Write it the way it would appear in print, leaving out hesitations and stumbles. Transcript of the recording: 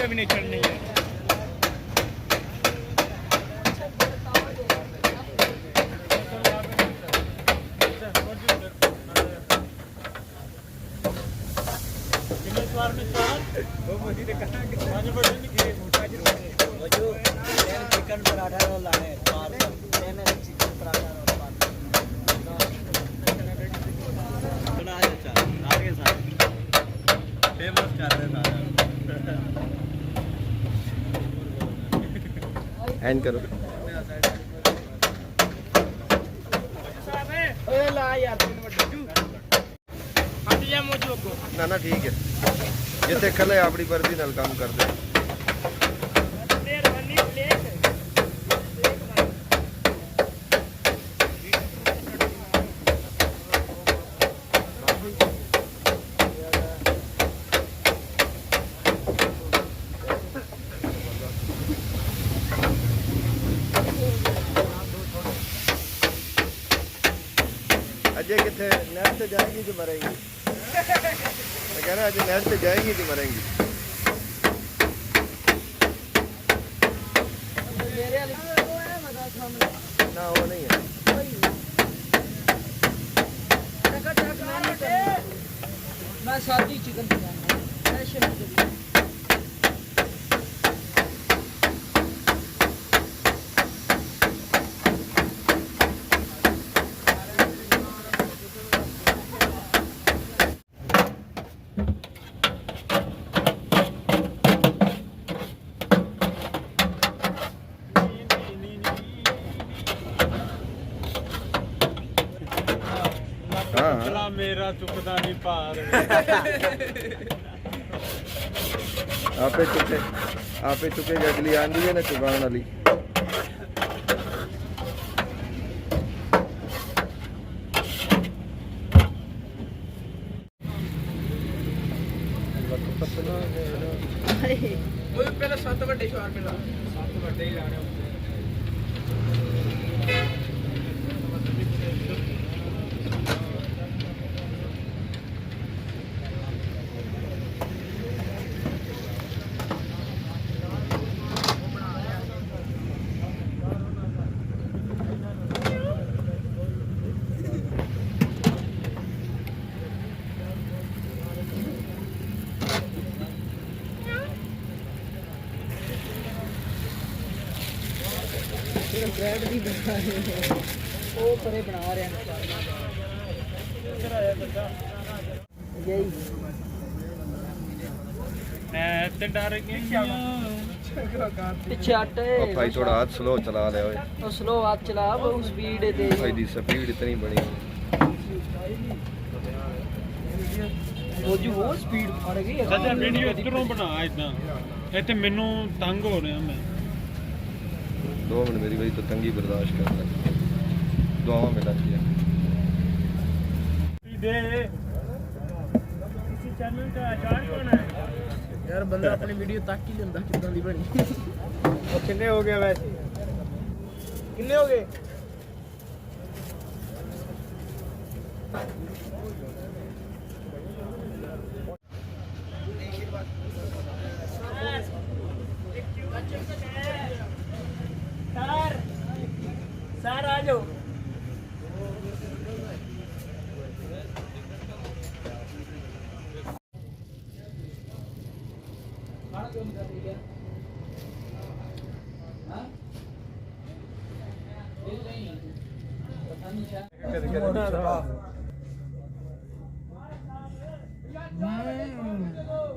भी नहीं चढ़नी है। चिकन पराठा रोल लाने चिकन पराठा फेमस कर रहे एंड करो। ना ना ठीक है जिथे कल अपनी मर्जी नाल काम कर दे। अजय कितने नहर से जाएंगी तो मरेंगी। मैं कह रहा अजय नहर से जाएंगी तो मरेंगी। ना वो नहीं है। मैं सादी चिकन मेरा चुकदा नहीं पार आपे चुके अगली आंदी है ना चुकाने वाली। पहले 7 ਵੱਡੇ ਸ਼ਾਰਮੇ ਲਾ 7 ਵੱਡੇ ਹੀ ਲਾਣੇ ब्रेड भी बना रहे हैं वो परे बना रहे हैं यही ते डर पीछे आटे भाई थोड़ा हाथ स्लो चला ले ओए। तो स्लो हाथ चला वो स्पीड दे भाई दी स्पीड इतनी बड़ी वो जो वो स्पीड फड़ गई है। सच्चा वीडियो इधरों बना इतना इतने मेनू तंग हो रहा मैं 2 मिनट मेरी भाई तो तंगी बर्दाश्त कर ले। दुआओं में लग गया दे किसी चैनल का आचार कौन है यार बंदा अपनी वीडियो तक ही लेंदा किदां दी बनी। और कितने हो गए वैसे कितने हो गए सर आ जाओ हम्म